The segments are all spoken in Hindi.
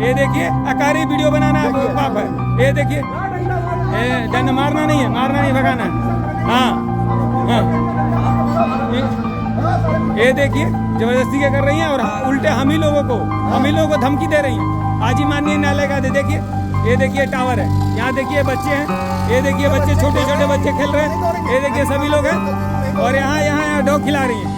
ये देखिए अकारी वीडियो बनाना पाप है। ये देखिए डंडा मारना नहीं है, मारना नहीं, भगाना है। हाँ हाँ, ये देखिए जबरदस्ती क्या कर रही हैं और उल्टे हम ही लोगों को धमकी दे रही हैं। आज ही माननीय न्यायालय का देखिए, ये देखिए टावर है, यहाँ देखिए बच्चे हैं, ये देखिए बच्चे छोटे छोटे बच्चे खेल रहे हैं, ये देखिए सभी लोग हैं और यहाँ डॉग खिला रही हैं।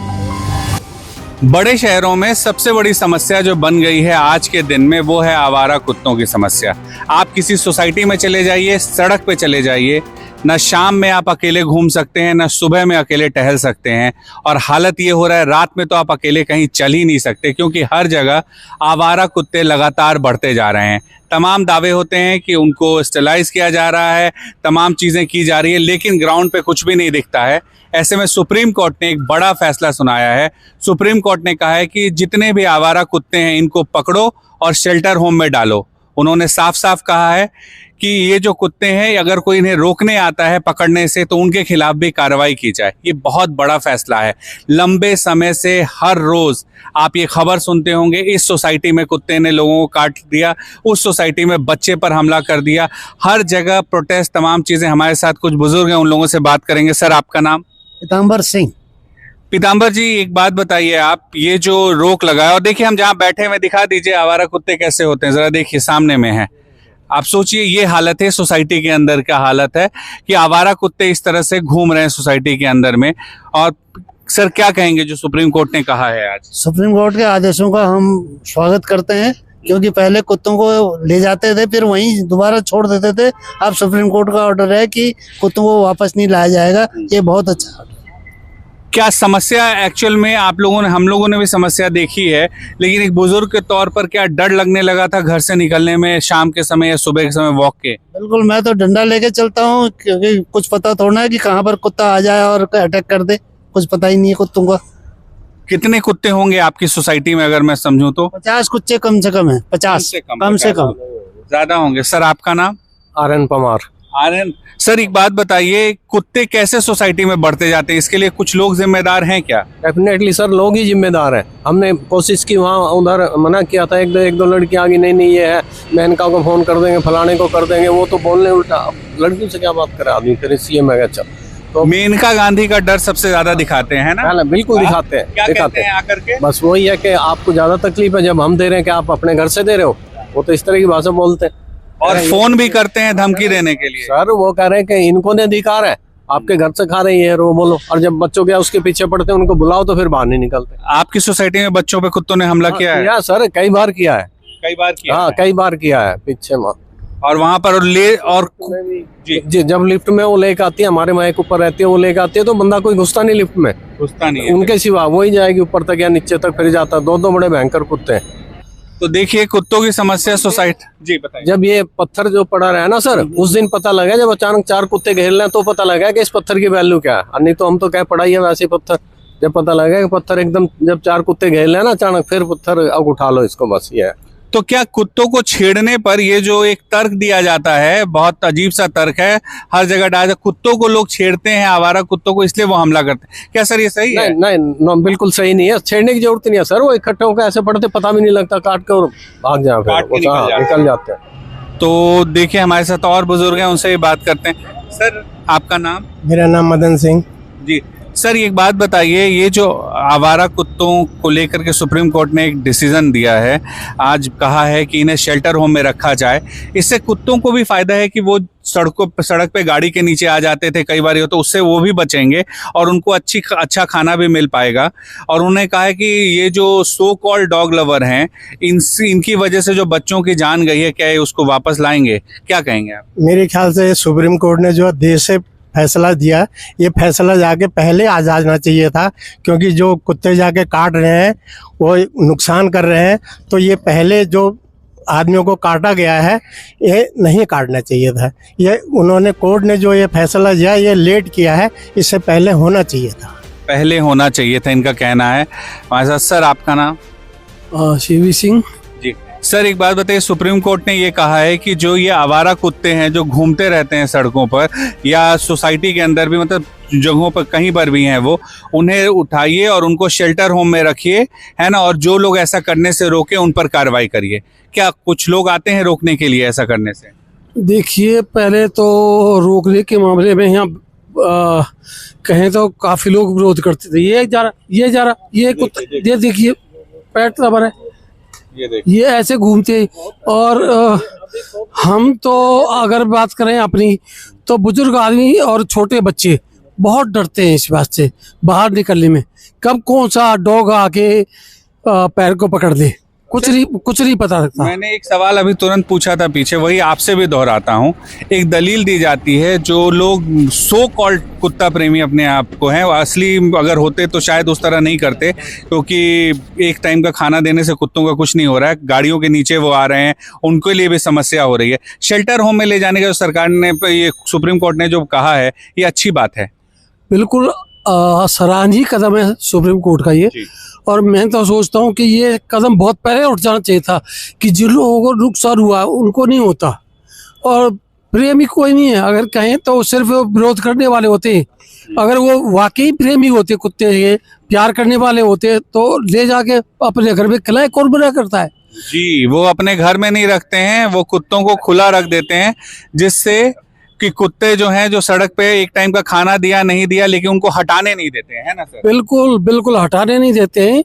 बड़े शहरों में सबसे बड़ी समस्या जो बन गई है आज के दिन में वो है आवारा कुत्तों की समस्या। आप किसी सोसाइटी में चले जाइए, सड़क पे चले जाइए, न शाम में आप अकेले घूम सकते हैं, न सुबह में अकेले टहल सकते हैं। और हालत ये हो रहा है रात में तो आप अकेले कहीं चल ही नहीं सकते, क्योंकि हर जगह आवारा कुत्ते लगातार बढ़ते जा रहे हैं। तमाम दावे होते हैं कि उनको स्टरलाइज किया जा रहा है, तमाम चीज़ें की जा रही है, लेकिन ग्राउंड पे कुछ भी नहीं दिखता है। ऐसे में सुप्रीम कोर्ट ने एक बड़ा फैसला सुनाया है। सुप्रीम कोर्ट ने कहा है कि जितने भी आवारा कुत्ते हैं इनको पकड़ो और शेल्टर होम में डालो। उन्होंने साफ साफ कहा है कि ये जो कुत्ते हैं अगर कोई इन्हें रोकने आता है पकड़ने से तो उनके खिलाफ भी कार्रवाई की जाए। ये बहुत बड़ा फैसला है। लंबे समय से हर रोज आप ये खबर सुनते होंगे, इस सोसाइटी में कुत्ते ने लोगों को काट दिया, उस सोसाइटी में बच्चे पर हमला कर दिया। हर जगह प्रोटेस्ट, तमाम चीजें। हमारे साथ कुछ बुजुर्ग हैं, उन लोगों से बात करेंगे। सर आपका नाम? पीताम्बर सिंह। पीताम्बर जी, एक बात बताइए, आप ये जो रोक लगाया, और देखिए हम जहाँ बैठे हुए, दिखा दीजिए आवारा कुत्ते कैसे होते हैं, जरा देखिए सामने में है। आप सोचिए ये हालत है सोसाइटी के अंदर, क्या हालत है कि आवारा कुत्ते इस तरह से घूम रहे हैं सोसाइटी के अंदर में। और सर क्या कहेंगे जो सुप्रीम कोर्ट ने कहा है आज? सुप्रीम कोर्ट के आदेशों का हम स्वागत करते हैं, क्योंकि पहले कुत्तों को ले जाते थे फिर वहीं दोबारा छोड़ देते थे। अब सुप्रीम कोर्ट का ऑर्डर है कि कुत्तों को वापस नहीं लाया जाएगा, ये बहुत अच्छा। क्या समस्या एक्चुअल में आप लोगों ने, हम लोगों ने भी समस्या देखी है, लेकिन एक बुजुर्ग के तौर पर क्या डर लगने लगा था घर से निकलने में, शाम के समय या सुबह के समय वॉक के? बिल्कुल, मैं तो डंडा लेके चलता हूँ, क्योंकि कुछ पता थोड़ा है कि कहाँ पर कुत्ता आ जाए और अटैक कर दे, कुछ पता ही नहीं है कुत्तों का। कितने कुत्ते होंगे आपकी सोसाइटी में अगर मैं समझूं तो? 50 कुत्ते कम से कम है। 50 कम से कम ज्यादा होंगे। सर आपका नाम? आर्यन पमार। आर्यन सर, एक बात बताइए, कुत्ते कैसे सोसाइटी में बढ़ते जाते हैं, इसके लिए कुछ लोग जिम्मेदार हैं क्या? डेफिनेटली सर, लोग ही जिम्मेदार हैं। हमने कोशिश की, वहाँ उधर मना किया था, एक दो लड़की आगे, नहीं ये है, मेनका को फोन कर देंगे, फलाने को कर देंगे, वो तो बोलने उल्टा। अब लड़कियों से क्या बात करे आदमी, फिर इसलिए मैं कहा चल। तो मेनका गांधी का डर सबसे ज्यादा दिखाते हैं ना? बिल्कुल दिखाते हैं। क्या कहते हैं आकर के? बस वही है कि आपको ज्यादा तकलीफ है जब हम दे रहे हैं कि आप अपने घर से दे रहे हो, वो तो इस तरह की भाषा बोलते हैं और फोन भी करते हैं धमकी देने के लिए। सर वो कह रहे हैं कि इनको ने अधिकार है, आपके घर से खा रही है रो बोलो, और जब बच्चों के उसके पीछे पड़ते हैं उनको बुलाओ तो फिर बाहर नहीं निकलते। आपकी सोसाइटी में बच्चों पे कुत्तों ने हमला किया है? किया सर, कई बार किया है। कई बार किया? हाँ, कई बार किया है पीछे में। और वहाँ पर जी, जब लिफ्ट में वो लेके आती है, हमारे माइक ऊपर रहती है, वो लेके आती है तो बंदा कोई घुसता नहीं लिफ्ट में, घुसता नहीं है। उनके सिवा वही जाएगी ऊपर तक या नीचे तक, फिर जाता। दो बड़े भयंकर कुत्ते हैं। तो देखिए कुत्तों की समस्या सोसाइटी। जी बताइए। जब ये पत्थर जो पड़ा रहा है ना सर, उस दिन पता लगा जब अचानक 4 कुत्ते घेर रहे हैं, तो पता लगा कि इस पत्थर की वैल्यू क्या है। और नहीं तो हम तो क्या पड़ा ही है वैसे पत्थर। जब पता लगा कि पत्थर एकदम, जब 4 कुत्ते घेर रहे हैं ना अचानक, फिर पत्थर अब उठा लो इसको, बस ये है। तो क्या कुत्तों को छेड़ने पर ये जो एक तर्क दिया जाता है, बहुत अजीब सा तर्क है, हर जगह डाला, कुत्तों को लोग छेड़ते हैं, आवारा कुत्तों को, इसलिए वो हमला करते हैं, क्या सर ये सही है? नहीं, बिल्कुल सही नहीं है। छेड़ने की जरूरत नहीं है सर, वो इकट्ठे होकर ऐसे पड़ते, पता भी नहीं लगता, काट के और भाग जाए, निकल जाते हैं। तो देखिए हमारे साथ और बुजुर्ग हैं, उनसे भी बात करते हैं। सर आपका नाम? मेरा नाम मदन सिंह। जी सर, एक बात बताइए, ये जो आवारा कुत्तों को लेकर के सुप्रीम कोर्ट ने एक डिसीजन दिया है, आज कहा है कि इन्हें शेल्टर होम में रखा जाए, इससे कुत्तों को भी फायदा है कि वो सड़क पे गाड़ी के नीचे आ जाते थे कई बार, तो उससे वो भी बचेंगे और उनको अच्छा खाना भी मिल पाएगा। और उन्होंने कहा है कि ये जो सो कॉल्ड डॉग लवर हैं, इनकी वजह से जो बच्चों की जान गई है, क्या ये उसको वापस लाएंगे? क्या कहेंगे आप? मेरे ख्याल से सुप्रीम कोर्ट ने जो देश से फैसला दिया, ये फैसला जाके पहले आ जाना चाहिए था, क्योंकि जो कुत्ते जाके काट रहे हैं वो नुकसान कर रहे हैं, तो ये पहले जो आदमियों को काटा गया है ये नहीं काटना चाहिए था। ये उन्होंने, कोर्ट ने जो ये फैसला दिया, ये लेट किया है, इससे पहले होना चाहिए था। पहले होना चाहिए था, इनका कहना है। हमारे साथ सर आपका नाम? शिवी सिंह। जी सर एक बात बताइए, सुप्रीम कोर्ट ने ये कहा है कि जो ये आवारा कुत्ते हैं जो घूमते रहते हैं सड़कों पर या सोसाइटी के अंदर भी, मतलब जगहों पर कहीं पर भी हैं वो, उन्हें उठाइए और उनको शेल्टर होम में रखिए, है ना, और जो लोग ऐसा करने से रोके उन पर कार्रवाई करिए। क्या कुछ लोग आते हैं रोकने के लिए ऐसा करने से? देखिए, पहले तो रोकने के मामले में यहाँ कहें तो काफी लोग विरोध करते थे। ये जा रहा ये कुत्ता, ये देखिए पैट रबर है, ये ऐसे घूमते। और हम तो अगर बात करें अपनी, तो बुजुर्ग आदमी और छोटे बच्चे बहुत डरते हैं इस बात से बाहर निकलने में। कब कौन सा डॉग आके पैर को पकड़ दे, कुछ नहीं पता लगता। मैंने एक सवाल अभी तुरंत पूछा था पीछे, वही आपसे भी दोहराता हूँ। एक दलील दी जाती है, जो लोग सो कॉल्ड कुत्ता प्रेमी अपने आप को हैं, असली अगर होते तो शायद उस तरह नहीं करते, क्योंकि एक टाइम का खाना देने से कुत्तों का कुछ नहीं हो रहा है, गाड़ियों के नीचे वो आ रहे हैं, उनके लिए भी समस्या हो रही है। शेल्टर होम में ले जाने का जो सरकार ने, ये सुप्रीम कोर्ट ने जो कहा है, ये अच्छी बात है। बिल्कुल सराहनीय कदम है सुप्रीम कोर्ट का ये। और मैं तो सोचता हूँ कि ये कदम बहुत पहले उठ जाना चाहिए था, कि जिन लोगों को नुकसान हुआ उनको नहीं होता। और प्रेमी कोई नहीं है, अगर कहें तो सिर्फ विरोध करने वाले होते हैं। अगर वो वाकई प्रेमी होते, कुत्ते के प्यार करने वाले होते, तो ले जाके अपने घर में खिलाए, कौन मना करता है। जी, वो अपने घर में नहीं रखते हैं, वो कुत्तों को खुला रख देते हैं, जिससे कि कुत्ते जो हैं, जो सड़क पे एक टाइम का खाना दिया नहीं दिया, लेकिन उनको हटाने नहीं देते हैं, है ना सर? बिल्कुल हटाने नहीं देते हैं।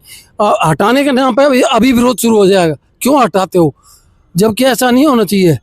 हटाने के नाम पे अभी विरोध शुरू हो जाएगा, क्यों हटाते हो, जबकि ऐसा नहीं होना चाहिए।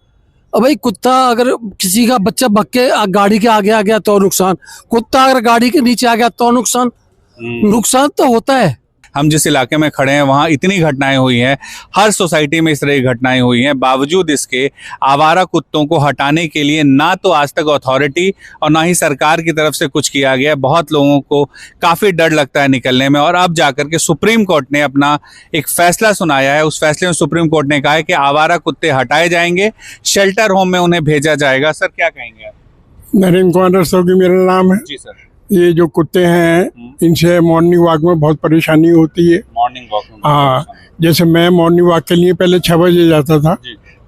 अब भाई, कुत्ता अगर किसी का बच्चा भग के गाड़ी के आगे आ गया तो नुकसान, कुत्ता अगर गाड़ी के नीचे आ गया तो नुकसान तो होता है। हम जिस इलाके में खड़े हैं वहाँ इतनी घटनाएं हुई हैं, हर सोसाइटी में इस तरह की घटनाएं हुई हैं, बावजूद इसके आवारा कुत्तों को हटाने के लिए ना तो आज तक अथॉरिटी और ना ही सरकार की तरफ से कुछ किया गया है। बहुत लोगों को काफ़ी डर लगता है निकलने में, और अब जाकर के सुप्रीम कोर्ट ने अपना एक फैसला सुनाया है। उस फैसले में सुप्रीम कोर्ट ने कहा है कि आवारा कुत्ते हटाए जाएंगे, शेल्टर होम में उन्हें भेजा जाएगा। सर क्या कहेंगे आप? नरेंद्र कुमार सोगी मेरा नाम है। जी सर। ये जो कुत्ते हैं, इनसे मॉर्निंग वॉक में बहुत परेशानी होती है। मॉर्निंग वॉक में? हाँ, जैसे मैं मॉर्निंग वॉक के लिए पहले 6 बजे जाता था,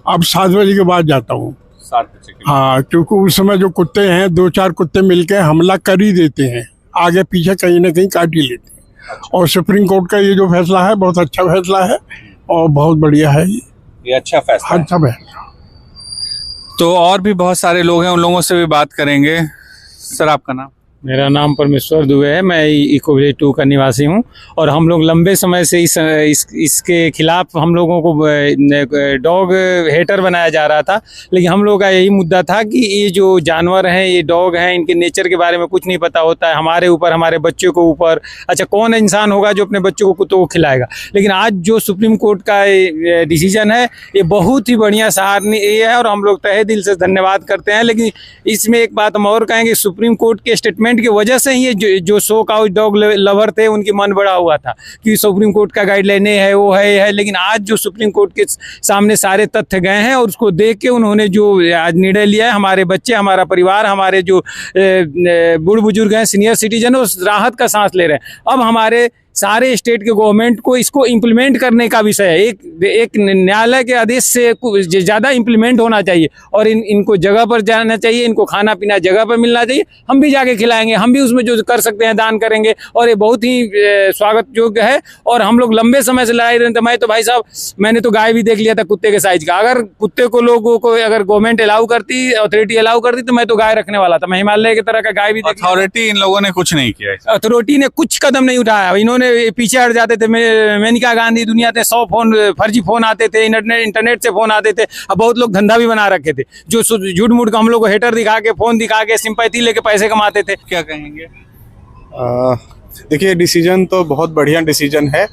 अब 7 बजे के बाद जाता हूँ। 7 बजे? हाँ, क्योंकि उस समय जो कुत्ते हैं, 2-4 कुत्ते मिलके हमला कर ही देते हैं, आगे पीछे कहीं ना कहीं काट ही लेते हैं। और सुप्रीम कोर्ट का ये जो फैसला है, बहुत अच्छा फैसला है और बहुत बढ़िया है। ये अच्छा फैसला है। अच्छा फैसला। तो और भी बहुत सारे लोग हैं, उन लोगों से भी बात करेंगे। सर आपका नाम? मेरा नाम परमेश्वर दुबे है, मैं इको विलेज 2 का निवासी हूं। और हम लोग लंबे समय से इसके खिलाफ, हम लोगों को डॉग हेटर बनाया जा रहा था, लेकिन हम लोग का यही मुद्दा था कि ये जो जानवर हैं, ये डॉग हैं, इनके नेचर के बारे में कुछ नहीं पता होता है, हमारे ऊपर, हमारे बच्चों को ऊपर। अच्छा, कौन इंसान होगा जो अपने बच्चों को कुत्तों को खिलाएगा? लेकिन आज जो सुप्रीम कोर्ट का डिसीजन है, ये बहुत ही बढ़िया सराहनीय है और हम लोग तहे दिल से धन्यवाद करते हैं। लेकिन इसमें एक बात हम और कहेंगे, सुप्रीम कोर्ट के स्टेटमेंट की वजह से ही ये जो सो काउच डॉग लवर थे, उनकी मन बड़ा हुआ था कि सुप्रीम कोर्ट का गाइडलाइन है, वो है। लेकिन आज जो सुप्रीम कोर्ट के सामने सारे तथ्य गए हैं और उसको देख के उन्होंने जो आज निर्णय लिया है, हमारे बच्चे, हमारा परिवार, हमारे जो बूढ़ बुजुर्ग हैं, सीनियर सिटीजन, उस राहत का सांस ले रहे हैं। अब हमारे सारे स्टेट के गवर्नमेंट को इसको इम्प्लीमेंट करने का विषय है। एक न्यायालय के आदेश से ज़्यादा इम्प्लीमेंट होना चाहिए और इनको जगह पर जाना चाहिए, इनको खाना पीना जगह पर मिलना चाहिए। हम भी जाके खिलाएंगे, हम भी उसमें जो कर सकते हैं दान करेंगे, और ये बहुत ही स्वागत योग्य है। और हम लोग लंबे समय से लड़ाई रहे थे। मैं तो भाई साहब, मैंने तो गाय भी देख लिया था कुत्ते के साइज का। अगर कुत्ते को लोगों को अगर गवर्नमेंट अलाउ करती, अथॉरिटी अलाउ करती, तो मैं तो गाय रखने वाला था। मैं हिमालय की तरह का गाय भी देख। अथॉरिटी इन लोगों ने कुछ नहीं किया, अथॉरिटी ने कुछ कदम नहीं उठाया। इन्होंने पीछे हट जाते थे। मेनका गांधी दुनिया थे, 100 फोन फर्जी फोन आते थे, इंटरनेट से फोन आते थे। अब बहुत लोग धंधा भी बना रखे थे, जो झूठ मूठ का हम लोग को हेटर दिखा के, फोन दिखा के, सिंपैथी लेके पैसे कमाते थे। क्या कहेंगे? देखिए, डिसीजन तो बहुत बढ़िया डिसीजन है।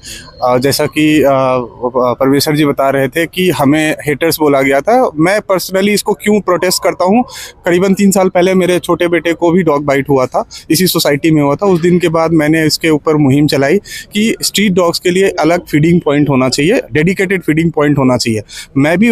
जैसा कि परमेश्वर जी बता रहे थे कि हमें हेटर्स बोला गया था। मैं पर्सनली इसको क्यों प्रोटेस्ट करता हूँ, करीबन 3 साल पहले मेरे छोटे बेटे को भी डॉग बाइट हुआ था, इसी सोसाइटी में हुआ था। उस दिन के बाद मैंने इसके ऊपर मुहिम चलाई कि स्ट्रीट डॉग्स के लिए अलग फीडिंग पॉइंट होना चाहिए, डेडिकेटेड फीडिंग पॉइंट होना चाहिए। मैं भी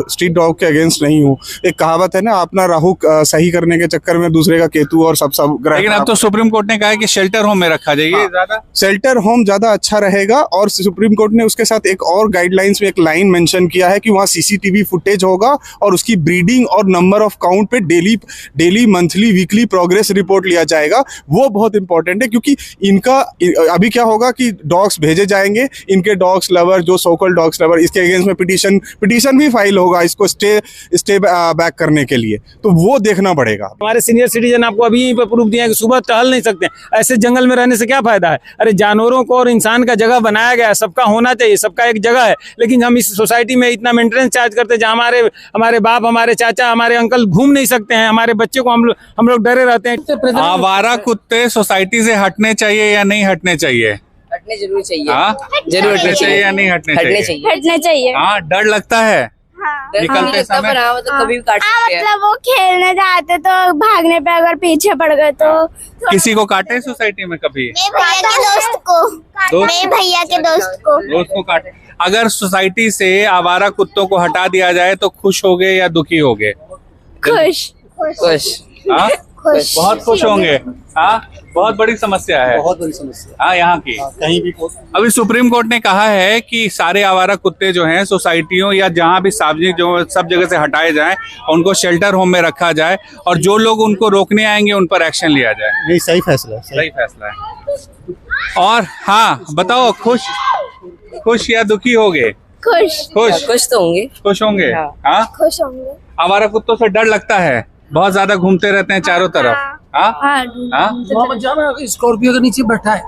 स्ट्रीट डॉग के अगेंस्ट नहीं हूँ। एक कहावत है ना, अपना राहु सही करने के चक्कर में दूसरे का केतु और सब ग्रह। लेकिन अब तो सुप्रीम कोर्ट ने कहा है कि शेल्टर होम में रखा जाइए। ज्यादा शेल्टर होम ज़्यादा अच्छा रहेगा, और सुप्रीम कोर्ट ने उसके साथ एक और गाइडलाइंस में एक लाइन मेंशन किया है कि वहाँ सीसीटीवी फुटेज होगा और उसकी ब्रीडिंग और नंबर ऑफ काउंट पे daily monthly weekly progress report लिया जाएगा। वो बहुत इंपॉर्टेंट है, क्योंकि इनका अभी क्या होगा कि डॉग्स भेजे जाएंगे, इनके डॉग्स लवर जो सोकल डॉग्स लवर, इसके अगेंस्ट में पिटीशन भी फाइल होगा इसको स्टे बैक करने के लिए, तो वो देखना पड़ेगा। हमारे सीनियर सिटीजन आपको अभी यहीं पर प्रूफ दिया है कि सुबह टहल नहीं सकते, ऐसे जंगल में रहने से क्या फायदा है। अरे जानवरों को और इंसान का जगह बनाया गया है, सबका होना चाहिए, सबका एक जगह है, लेकिन हम इस सोसाइटी में इतना मेंटेनेंस चार्ज करते हैं जहाँ हमारे बाप, हमारे चाचा, हमारे अंकल घूम नहीं सकते हैं, हमारे बच्चे को हम लोग डरे रहते हैं। आवारा कुत्ते सोसाइटी से हटने चाहिए या नहीं हटने चाहिए? हटने जरूर चाहिए। हाँ, जरूर हटने चाहिए या नहीं हटने चाहिए? हटने चाहिए। हाँ, डर लगता है निकलते समय? मतलब कभी भी काट सकते हैं। मतलब वो खेलने जाते तो भागने पे अगर पीछे पड़ गए तो किसी को काटे सोसाइटी में कभी? भैया के दोस्त को, मेरे भैया के दोस्त को काटे। अगर सोसाइटी से आवारा कुत्तों को हटा दिया जाए तो खुश होगे या दुखी होगे? खुश। हाँ, खुश। बहुत खुश होंगे। हाँ, बहुत बड़ी समस्या है, बहुत बड़ी समस्या। हाँ, यहाँ की कहीं भी अभी सुप्रीम कोर्ट ने कहा है कि सारे आवारा कुत्ते जो हैं सोसाइटियों या जहाँ भी सार्वजनिक जो सब जगह से हटाए जाएं, उनको शेल्टर होम में रखा जाए और जो लोग उनको रोकने आएंगे उन पर एक्शन लिया जाए। ये सही फैसला है। सही फैसला है। और हाँ, बताओ, खुश या दुखी होगे? खुश। खुश तो होंगे। खुश होंगे। हाँ, खुश होंगे। आवारा कुत्तों से डर लगता है, बहुत ज्यादा घूमते रहते हैं चारों तरफ। हाँ, मोहम्मद जामा स्कॉर्पियो के नीचे बैठा है,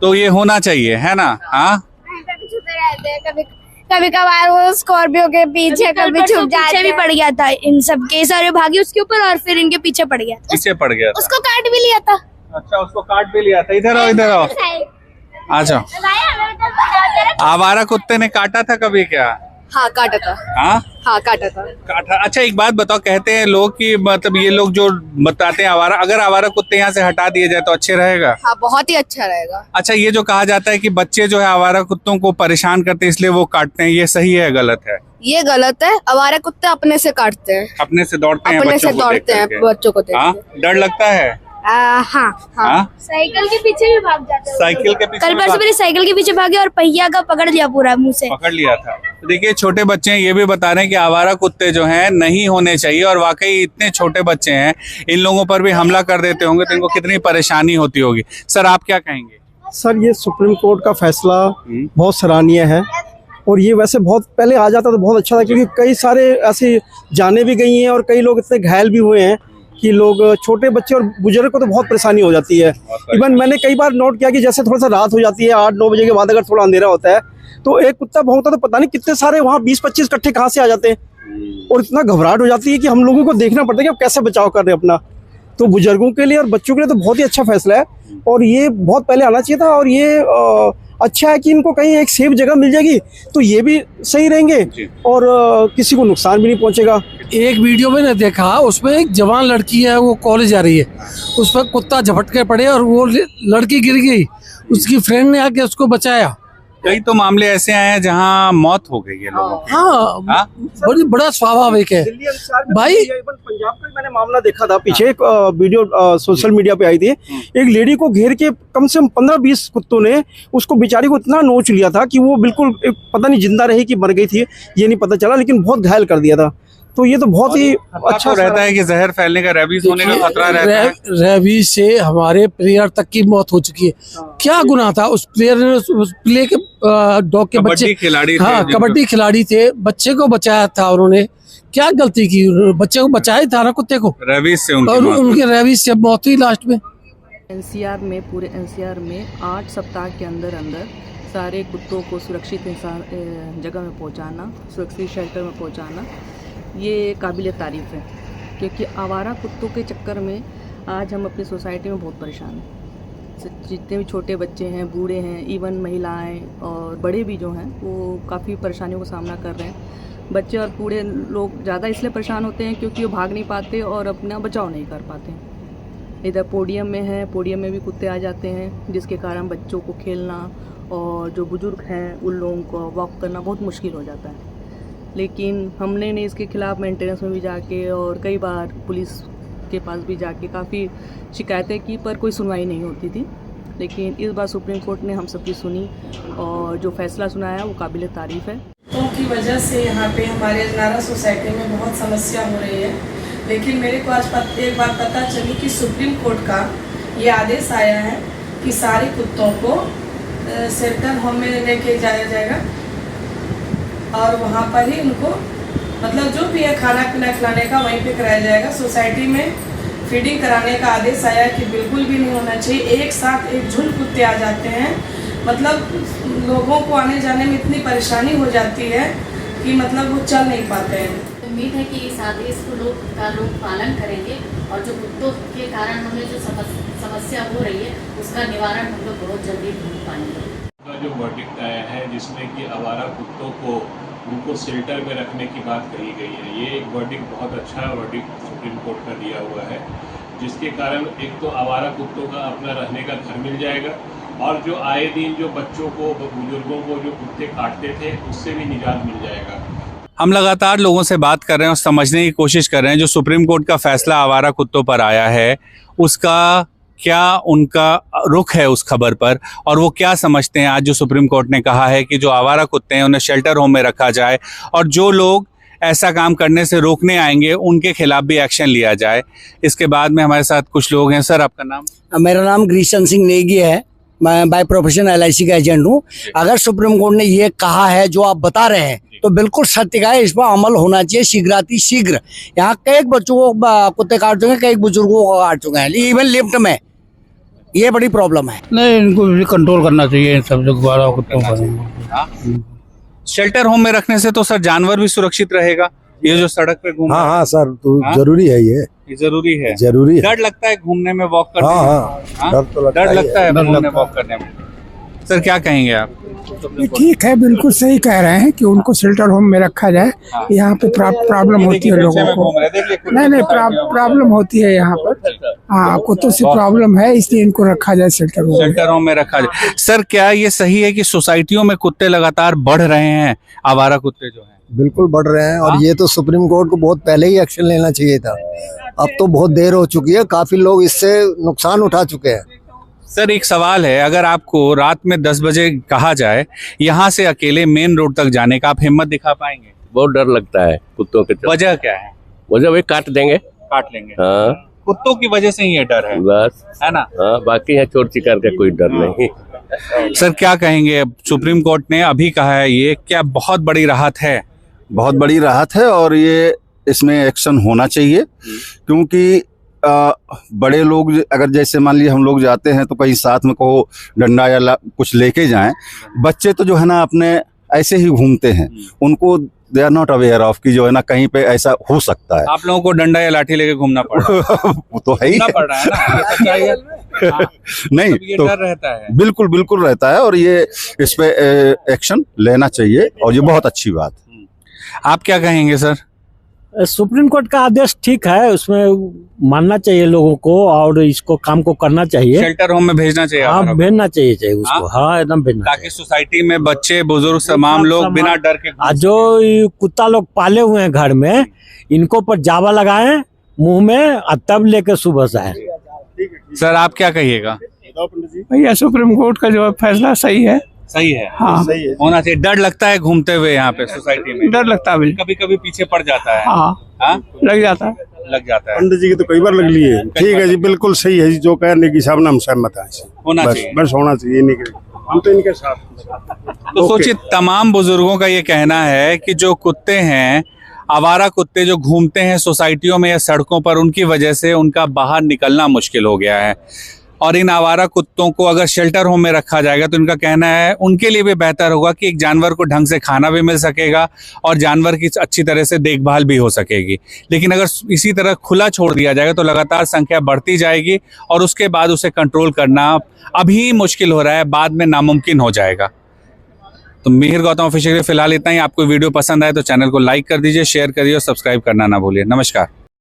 तो ये होना चाहिए, है ना? हाँ, कभी छुपे रहते हैं, कभी कभार वो स्कॉर्पियो के पीछे कभी छुप जाते हैं। भी पड़ गया था इन सब के, सारे भागे उसके ऊपर और फिर इनके पीछे पड़ गया। पीछे पड़ गया था। उसको काट भी लिया था। अच्छा, उसको काट भी लिया था। इधर आओ, इधर आओ, आ जाओ। आवारा कुत्ते ने काटा था कभी क्या? हाँ, काटा था। हाँ, काटा था। काटा। अच्छा, एक बात बताओ, कहते हैं लोग कि मतलब ये लोग जो बताते हैं अगर आवारा कुत्ते यहाँ से हटा दिए जाए तो अच्छे रहेगा? हाँ, बहुत ही अच्छा रहेगा। अच्छा, ये जो कहा जाता है कि बच्चे जो है आवारा कुत्तों को परेशान करते हैं इसलिए वो काटते हैं, ये सही है गलत है? ये गलत है। आवारा कुत्ते अपने से काटते हैं, अपने से दौड़ते हैं, अपने से दौड़ते हैं बच्चों को देख हाँ, के। डर लगता है? हाँ। साइकिल के पीछे भी भाग जाते हैं। साइकिल के पीछे कल परसों मेरी साइकिल के पीछे भागे और पहिया का पकड़ लिया पूरा मुंह से। पकड़ लिया था। तो देखिए, छोटे बच्चे हैं, ये भी बता रहे हैं कि आवारा कुत्ते जो हैं नहीं होने चाहिए, और वाकई इतने छोटे बच्चे हैं, इन लोगों पर भी हमला कर देते होंगे तो इनको कितनी परेशानी होती होगी। सर, आप क्या कहेंगे? सर, ये सुप्रीम कोर्ट का फैसला बहुत सराहनीय है, और ये वैसे बहुत पहले आ जाता तो बहुत अच्छा था, क्योंकि कई सारे ऐसी जाने भी गई हैं और कई लोग इतने घायल भी हुए हैं कि लोग, छोटे बच्चे और बुजुर्ग को तो बहुत परेशानी हो जाती है। इवन मैंने कई बार नोट किया कि जैसे थोड़ा सा रात हो जाती है, 8-9 बजे के बाद अगर थोड़ा अंधेरा होता है तो एक कुत्ता भौंकता तो पता नहीं कितने सारे वहाँ 20-25 इकट्ठे कहाँ से आ जाते हैं, और इतना घबराहट हो जाती है कि हम लोगों को देखना पड़ता है कि अब कैसे बचाव कर रहे हैं अपना। तो बुजुर्गों के लिए और बच्चों के लिए तो बहुत ही अच्छा फैसला है, और ये बहुत पहले आना चाहिए था, और ये अच्छा है कि इनको कहीं एक सेफ जगह मिल जाएगी तो ये भी सही रहेंगे और किसी को नुकसान भी नहीं पहुंचेगा। एक वीडियो में ने देखा, उसमें एक जवान लड़की है, वो कॉलेज जा रही है, उस पर कुत्ता झपट के पड़े और वो लड़की गिर गई, उसकी फ्रेंड ने आके उसको बचाया। कई तो मामले ऐसे आए हैं जहां मौत हो गई है लोगों की। हाँ, बड़ा स्वाभाविक है भाई। पंजाब का मैंने मामला देखा था पीछे, एक वीडियो सोशल मीडिया पे आई थी, एक लेडी को घेर के कम से कम 15-20 कुत्तों ने उसको बेचारी को इतना नोच लिया था कि वो बिल्कुल पता नहीं जिंदा रही कि मर गई थी, ये नहीं पता चला, लेकिन बहुत घायल कर दिया था। तो ये तो बहुत ही अच्छा रहता है कि जहर फैलने का, रेबीज होने का खतरा रहता है। रेबीज से हमारे प्लेयर तक की मौत हो चुकी है। क्या गुनाह था उस प्लेयर ने? उस प्ले के डॉग के बच्चे खिलाड़ी, हाँ, कबड्डी खिलाड़ी थे, बच्चे को बचाया था उन्होंने, क्या गलती की? बच्चे को बचाया था ना, कुत्ते को, रेबीज से उनके रेबीज से मौत हुई लास्ट में। एनसीआर में, पूरे एनसीआर में 8 सप्ताह के अंदर सारे कुत्तों को सुरक्षित जगह में पहुंचाना, सुरक्षित शेल्टर में पहुंचाना, ये काबिल तारीफ़ है, क्योंकि आवारा कुत्तों के चक्कर में आज हम अपनी सोसाइटी में बहुत परेशान हैं। जितने भी छोटे बच्चे हैं, बूढ़े हैं, इवन महिलाएं और बड़े भी जो हैं वो काफ़ी परेशानियों का सामना कर रहे हैं। बच्चे और बूढ़े लोग ज़्यादा इसलिए परेशान होते हैं क्योंकि वो भाग नहीं पाते और अपना बचाव नहीं कर पाते। इधर पोडियम में है, पोडियम में भी कुत्ते आ जाते हैं, जिसके कारण बच्चों को खेलना और जो बुज़ुर्ग हैं उन लोगों को वॉक करना बहुत मुश्किल हो जाता है। लेकिन हमने ने इसके खिलाफ मेंटेनेंस में भी जाके और कई बार पुलिस के पास भी जाके काफ़ी शिकायतें की, पर कोई सुनवाई नहीं होती थी। लेकिन इस बार सुप्रीम कोर्ट ने हम सबकी सुनी और जो फैसला सुनाया वो काबिल तारीफ़ है। कुत्तों की वजह से यहाँ पे हमारे अजनारा सोसाइटी में बहुत समस्या हो रही है, लेकिन मेरे को आज एक बात पता चली कि सुप्रीम कोर्ट का ये आदेश आया है कि सारे कुत्तों को शेल्टर होम में लेके जाया जाएगा और वहाँ पर ही उनको मतलब जो भी है खाना पीना खिलाने का वहीं पे कराया जाएगा। सोसाइटी में फीडिंग कराने का आदेश आया कि बिल्कुल भी नहीं होना चाहिए। एक साथ एक झुंड कुत्ते आ जाते हैं, मतलब लोगों को आने जाने में इतनी परेशानी हो जाती है कि मतलब वो चल नहीं पाते हैं। उम्मीद है कि इस आदेश को लोग पालन करेंगे और जो कुत्तों के कारण हमें जो समस्या हो रही है उसका निवारण हम लोग बहुत जल्दी ढूंढ पाएंगे। जो वर्डिक्ट आया है जिसमें कि आवारा कुत्तों को उनको शेल्टर में रखने की बात कही गई है, ये एक वर्डिक्ट बहुत अच्छा वर्डिक्ट सुप्रीम कोर्ट का दिया हुआ है, जिसके कारण एक तो आवारा कुत्तों का अपना रहने का घर मिल जाएगा और जो आए दिन जो बच्चों को बुजुर्गों को जो कुत्ते काटते थे उससे भी निजात मिल जाएगा। हम लगातार लोगों से बात कर रहे हैं और समझने की कोशिश कर रहे हैं जो सुप्रीम कोर्ट का फैसला आवारा कुत्तों पर आया है उसका क्या उनका रुख है उस खबर पर और वो क्या समझते हैं। आज जो सुप्रीम कोर्ट ने कहा है कि जो आवारा कुत्ते हैं उन्हें शेल्टर होम में रखा जाए और जो लोग ऐसा काम करने से रोकने आएंगे उनके खिलाफ भी एक्शन लिया जाए। इसके बाद में हमारे साथ कुछ लोग हैं। सर आपका नाम? मेरा नाम ग्रीशन सिंह नेगी है, मैं बाय प्रोफेशन LIC का एजेंट हूँ। अगर सुप्रीम कोर्ट ने ये कहा है जो आप बता रहे हैं तो बिल्कुल सत्य का है, इस पर अमल होना चाहिए शीघ्र। यहाँ कई बच्चों को कुत्ते काट चुके हैं, कई बुजुर्गों को काट चुके हैं, इवन लिफ्ट में। ये बड़ी प्रॉब्लम है। नहीं, इनको भी कंट्रोल करना चाहिए इन सब जो कुत्तों को। शेल्टर होम में रखने से तो सर जानवर भी सुरक्षित रहेगा, ये जो सड़क पे घूम। हाँ सर, तो जरूरी है ये जरूरी है। डर लगता है घूमने में, वॉक करने में? डर लगता है घूमने वॉक करने में। सर क्या कहेंगे आप? ठीक है, बिल्कुल सही कह रहे हैं कि उनको शेल्टर होम में रखा जाए। यहाँ पे प्रॉब्लम होती है लोगों को। नहीं, प्रॉब्लम होती है यहाँ पर। हाँ, कुत्तों से प्रॉब्लम है, इसलिए इनको रखा जाए शेल्टर होम में रखा जाए। सर क्या ये सही है कि सोसाइटियों में कुत्ते लगातार बढ़ रहे हैं, आवारा कुत्ते जो हैं? बिल्कुल बढ़ रहे हैं और ये तो सुप्रीम कोर्ट को बहुत पहले ही एक्शन लेना चाहिए था। अब तो बहुत देर हो चुकी है, काफी लोग इससे नुकसान उठा चुके हैं। सर एक सवाल है, अगर आपको रात में 10 बजे कहा जाए यहाँ से अकेले मेन रोड तक जाने का, आप हिम्मत दिखा पाएंगे? बहुत डर लगता है कुत्तों के। वजह क्या है? वजह वही काट लेंगे। हाँ, कुत्तों की वजह से ही ये डर है बस, है ना? हाँ, बाकी है चोर चिकार का कोई डर नहीं। सर क्या कहेंगे, सुप्रीम कोर्ट ने अभी कहा है ये क्या बहुत बड़ी राहत है? बहुत बड़ी राहत है और ये इसमें एक्शन होना चाहिए, क्योंकि बड़े लोग अगर जैसे मान लीजिए हम लोग जाते हैं तो कहीं साथ में को डंडा या कुछ लेके जाएं, बच्चे तो जो है ना अपने ऐसे ही घूमते हैं, उनको they are not aware of कि जो है ना कहीं पे ऐसा हो सकता है। आप लोगों को डंडा या लाठी लेके घूमना पड़ रहा है? वो तो है ही पड़ रहा है ना। नहीं ये तो डर रहता है। बिल्कुल रहता है और ये इस पे एक्शन लेना चाहिए और ये बहुत अच्छी बात। आप क्या कहेंगे सर? सुप्रीम कोर्ट का आदेश ठीक है, उसमें मानना चाहिए लोगों को और इसको काम को करना चाहिए। शेल्टर होम में भेजना चाहिए। हाँ, भेजना चाहिए उसको। हाँ, एकदम भेजना, ताकि सोसाइटी में बच्चे बुजुर्ग तमाम लोग बिना डर के। जो कुत्ता लोग पाले हुए हैं घर में, इनको पर जावा लगाएं मुंह में और तब लेके सुबह से आए। सर आप क्या कहिएगा? भैया सुप्रीम कोर्ट का जो फैसला सही है। सही है। हाँ, होना चाहिए। डर लगता है घूमते हुए यहाँ पे सोसाइटी में? डर लगता है, कभी कभी पीछे पड़ जाता है। हाँ, लग जाता है। पंडित जी की तो कई बार लग लिए। ठीक है जी, बिल्कुल सही है जी, जो कहने की साहब हम सहमत है। होना चाहिए, बस होना चाहिए, हम तो इनके साथ। तो सोचिए तमाम बुजुर्गों का ये कहना है कि जो कुत्ते हैं, आवारा कुत्ते जो घूमते हैं सोसाइटियों में या सड़कों पर, उनकी वजह से उनका बाहर निकलना मुश्किल हो गया है और इन आवारा कुत्तों को अगर शेल्टर होम में रखा जाएगा तो इनका कहना है उनके लिए भी बेहतर होगा कि एक जानवर को ढंग से खाना भी मिल सकेगा और जानवर की अच्छी तरह से देखभाल भी हो सकेगी। लेकिन अगर इसी तरह खुला छोड़ दिया जाएगा तो लगातार संख्या बढ़ती जाएगी और उसके बाद उसे कंट्रोल करना अभी मुश्किल हो रहा है, बाद में नामुमकिन हो जाएगा। तो मिहिर गौतम ऑफिशियल फिलहाल इतना ही। आपको वीडियो पसंद आए तो चैनल को लाइक कर दीजिए, शेयर करिए और सब्सक्राइब करना ना भूलिए। नमस्कार।